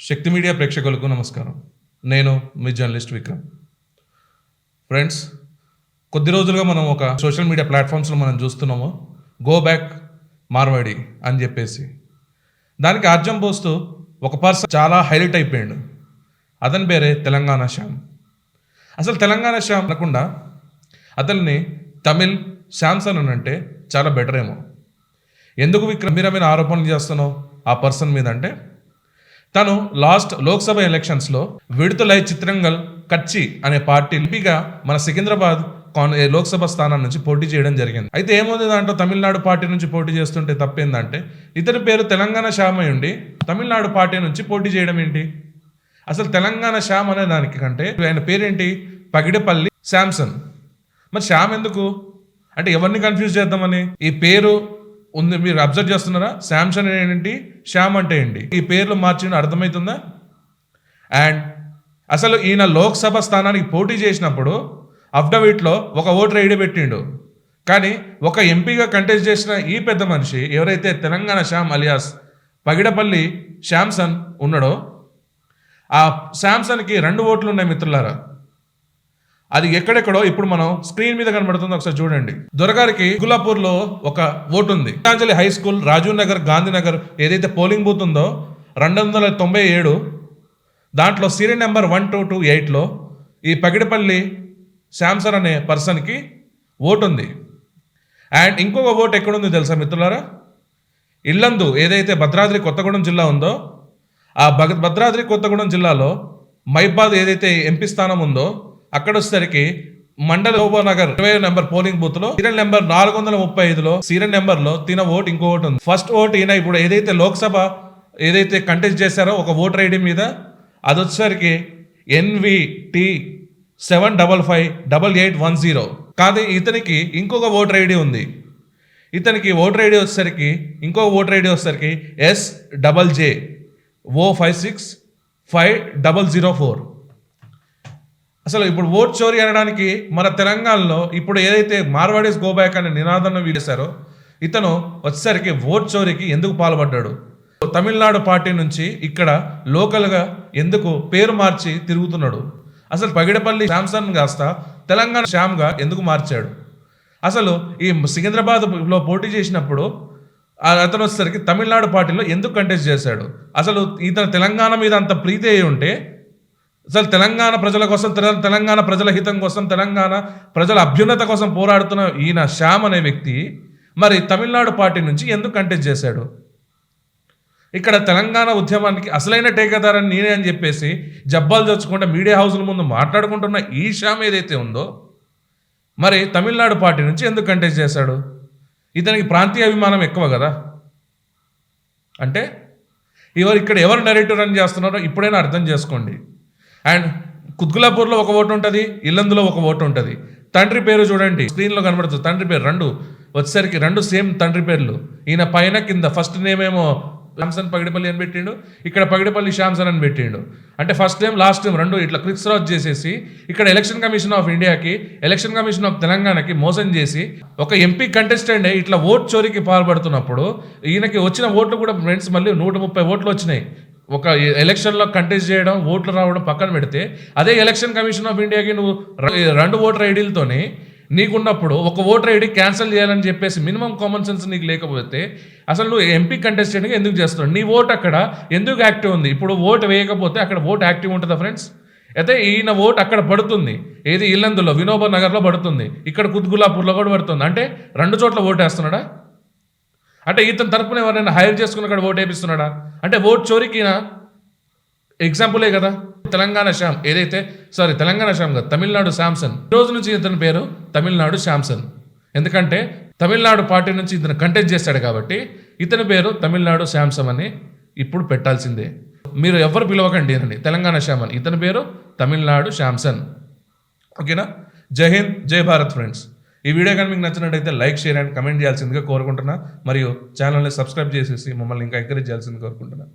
శక్తి media ప్రేక్షకులకు నమస్కారం. నేను మీ జర్నలిస్ట్ విక్రమ్. ఫ్రెండ్స్, కొద్ది రోజులుగా మనం ఒక సోషల్ మీడియా ప్లాట్ఫామ్స్లో మనం చూస్తున్నాము గో బ్యాక్ మార్వాడి అని చెప్పేసి. దానికి ఆర్జం పోస్తూ ఒక పర్సన్ చాలా హైలైట్ అయిపోయాడు. అతని పేరే తెలంగాణ శ్యామ్. అసలు తెలంగాణ శ్యామ్ అనకుండా అతన్ని తమిళ్ శాంసన్ అని అంటే చాలా బెటర్ ఏమో. ఎందుకు విక్రమ్ మీరమైన ఆరోపణలు చేస్తున్నావు ఆ పర్సన్ మీద అంటే, తను లాస్ట్ లోక్సభ ఎలక్షన్స్లో విడుదలై చిత్రంగల్ కచ్చి అనే పార్టీ ఎంపీగా మన సికింద్రాబాద్ లోక్సభ స్థానం నుంచి పోటీ చేయడం జరిగింది. అయితే ఏముంది దాంట్లో, తమిళనాడు పార్టీ నుంచి పోటీ చేస్తుంటే తప్పేందంటే, ఇతని పేరు తెలంగాణ శ్యామ్ అయి ఉండి తమిళనాడు పార్టీ నుంచి పోటీ చేయడం ఏంటి? అసలు తెలంగాణ శ్యామ్ అనే దానికి కంటే ఆయన పేరేంటి, పగిడేపల్లి శాంసన్. మరి శ్యామ్ ఎందుకు అంటే ఎవరిని కన్ఫ్యూజ్ చేద్దామని ఈ పేరు ఉంది. మీరు అబ్జర్వ్ చేస్తున్నారా? శాంసన్ ఏంటి, శ్యామ్ అంటే ఏంటి? ఈ పేర్లు మార్చిన అర్థమవుతుందా? అండ్ అసలు ఈయన లోక్సభ స్థానానికి పోటీ చేసినప్పుడు అఫిడవిట్లో ఒక ఓటర్ ఐడి పెట్టిండు. కానీ ఒక ఎంపీగా కంటెస్ట్ చేసిన ఈ పెద్ద మనిషి ఎవరైతే తెలంగాణ శ్యామ్ అలియాస్ పగిడపల్లి శాంసన్ ఉన్నాడో, ఆ శాంసన్కి 2 ఓట్లు ఉన్నాయి మిత్రులారా. అది ఎక్కడెక్కడో ఇప్పుడు మనం స్క్రీన్ మీద కనబడుతుంది, ఒకసారి చూడండి. దొరగారికి గులాపూర్లో ఒక ఓటు ఉంది. గీతాంజలి హై స్కూల్, రాజీవ్ నగర్, గాంధీనగర్ ఏదైతే పోలింగ్ బూత్ ఉందో 297 దాంట్లో సీరియల్ నెంబర్ 1228లో ఈ పగిడిపల్లి శాంసన్ అనే పర్సన్కి ఓటు ఉంది. అండ్ ఇంకొక ఓటు ఎక్కడుంది తెలుసా మిత్రులారా? ఇల్లందు ఏదైతే భద్రాద్రి కొత్తగూడెం జిల్లా ఉందో, ఆ భద్రాద్రి కొత్తగూడెం జిల్లాలో మైబాద్ ఏదైతే ఎంపీ స్థానం ఉందో అక్కడ వచ్చేసరికి మండల నగర్ 20 నెంబర్ పోలింగ్ బూత్ లో సీరియల్ నెంబర్ 435లో సీరియల్ నెంబర్ లో తిన ఓటు ఇంకో ఓటు ఉంది. ఫస్ట్ ఓటు ఈయన ఇప్పుడు ఏదైతే లోక్సభ ఏదైతే కంటెస్ట్ చేశారో ఒక ఓటర్ ఐడి మీద, అది వచ్చేసరికి NVT 7558810. కాదు, ఇతనికి ఇంకొక ఓటర్ ఐడి ఉంది. ఇతనికి ఓటర్ ఐడి వచ్చేసరికి ఇంకొక ఓటర్ ఐడి వచ్చేసరికి SJJ 05650004. అసలు ఇప్పుడు ఓట్ చోరీ అనడానికి మన తెలంగాణలో ఇప్పుడు ఏదైతే మార్వాడీస్ గో బ్యాక్ అనే నినాదాన్ని వీడేశారో, ఇతను వచ్చేసరికి ఓట్ చోరీకి ఎందుకు పాల్పడ్డాడు? తమిళనాడు పార్టీ నుంచి ఇక్కడ లోకల్గా ఎందుకు పేరు మార్చి తిరుగుతున్నాడు? అసలు పగిడపల్లి శాంసన్ కాస్త తెలంగాణ శ్యామ్గా ఎందుకు మార్చాడు? అసలు ఈ సికింద్రాబాద్లో పోటీ చేసినప్పుడు అతను వచ్చేసరికి తమిళనాడు పార్టీలో ఎందుకు కంటెస్ట్ చేశాడు? అసలు ఇతను తెలంగాణ మీద అంత ప్రీతి అయి ఉంటే, అసలు తెలంగాణ ప్రజల కోసం, తెలంగాణ ప్రజల హితం కోసం, తెలంగాణ ప్రజల అభ్యున్నత కోసం పోరాడుతున్న ఈయన శ్యామ్ అనే వ్యక్తి మరి తమిళనాడు పార్టీ నుంచి ఎందుకు కంటెస్ట్ చేశాడు? ఇక్కడ తెలంగాణ ఉద్యమానికి అసలైన టేకదారని నేనే అని చెప్పేసి జబ్బాలు తెచ్చుకుంటే మీడియా హౌస్ల ముందు మాట్లాడుకుంటున్న ఈ శ్యామ్ ఏదైతే ఉందో, మరి తమిళనాడు పార్టీ నుంచి ఎందుకు కంటెస్ట్ చేశాడు? ఇతనికి ప్రాంతీయ అభిమానం ఎక్కువ కదా. అంటే ఇక్కడ ఎవరు నెరేటివ్ రన్ చేస్తున్నారో ఇప్పుడైనా అర్థం చేసుకోండి. అండ్ కుత్గులాపూర్లో ఒక ఓటు ఉంటుంది, ఇల్లందులో ఒక ఓటు ఉంటుంది. తండ్రి పేరు చూడండి, స్క్రీన్లో కనబడుతుంది. తండ్రి పేరు 2 వచ్చేసరికి 2 సేమ్ తండ్రి పేర్లు. ఈయన పైన కింద ఫస్ట్ నేమ్ ఏమో శాంసన్ పగిడిపల్లి అని పెట్టిండు, ఇక్కడ పగిడిపల్లి శాంసన్ అని పెట్టిండు. అంటే ఫస్ట్ నేమ్ లాస్ట్ నేమ్ 2 ఇట్లా క్లిక్స్ రాజ్ చేసేసి ఇక్కడ ఎలక్షన్ కమిషన్ ఆఫ్ ఇండియాకి, ఎలక్షన్ కమిషన్ ఆఫ్ తెలంగాణకి మోసం చేసి ఒక ఎంపీ కంటెస్టెంట్ ఇట్లా ఓట్ చోరీకి పాల్పడుతున్నప్పుడు ఈయనకి వచ్చిన ఓట్లు కూడా ఫ్రెండ్స్ మళ్ళీ 130 ఓట్లు వచ్చినాయి. ఒక ఎలక్షన్లో కంటెస్ట్ చేయడం, ఓట్లు రావడం పక్కన పెడితే, అదే ఎలక్షన్ కమిషన్ ఆఫ్ ఇండియాకి నువ్వు 2 ఓటర్ ఐడీలతోని నీకున్నప్పుడు ఒక ఓటర్ ఐడి క్యాన్సిల్ చేయాలని చెప్పేసి మినిమం కామన్ సెన్స్ నీకు లేకపోతే అసలు నువ్వు ఎంపీ కంటెస్టెంట్గా ఎందుకు చేస్తున్నావు? నీ ఓటు అక్కడ ఎందుకు యాక్టివ్ ఉంది? ఇప్పుడు ఓటు వేయకపోతే అక్కడ ఓటు యాక్టివ్ ఉంటుందా ఫ్రెండ్స్? అయితే ఈయన ఓటు అక్కడ పడుతుంది, ఏది ఇల్లందులో వినోబా నగర్లో పడుతుంది, ఇక్కడ కుత్గులాపూర్లో కూడా పడుతుంది. అంటే 2 చోట్ల ఓటు వేస్తున్నాడా? అంటే ఇతని తరపున ఎవరైనా హైర్ చేసుకుని అక్కడ ఓటు వేపిస్తున్నాడా? అంటే ఓట్ చోరీకి ఎగ్జాంపులే కదా తెలంగాణ శ్యామ్ ఏదైతే, తెలంగాణ శ్యామ్ కాదు, తమిళనాడు శాంసన్. ఈ రోజు నుంచి ఇతని పేరు తమిళనాడు శాంసన్. ఎందుకంటే తమిళనాడు పార్టీ నుంచి ఇతను కంటెస్ట్ చేశాడు కాబట్టి ఇతని పేరు తమిళనాడు శాంసన్ అని ఇప్పుడు పెట్టాల్సిందే. మీరు ఎవరు పిలవకండి అని తెలంగాణ శ్యామ్ అని, ఇతని పేరు తమిళనాడు శాంసన్. ఓకేనా? జై హింద్, జై భారత్ ఫ్రెండ్స్. ఈ వీడియో కానీ మీకు నచ్చినట్టయితే లైక్, షేర్ అండ్ కమెంట్ చేయాల్సిందిగా కోరుకుంటున్నా. మరియు ఛానల్ని సబ్స్క్రైబ్ చేసేసి మమ్మల్ని ఇంకా ఎంకరేజ్ చేయాల్సిందిగా కోరుకుంటున్నా.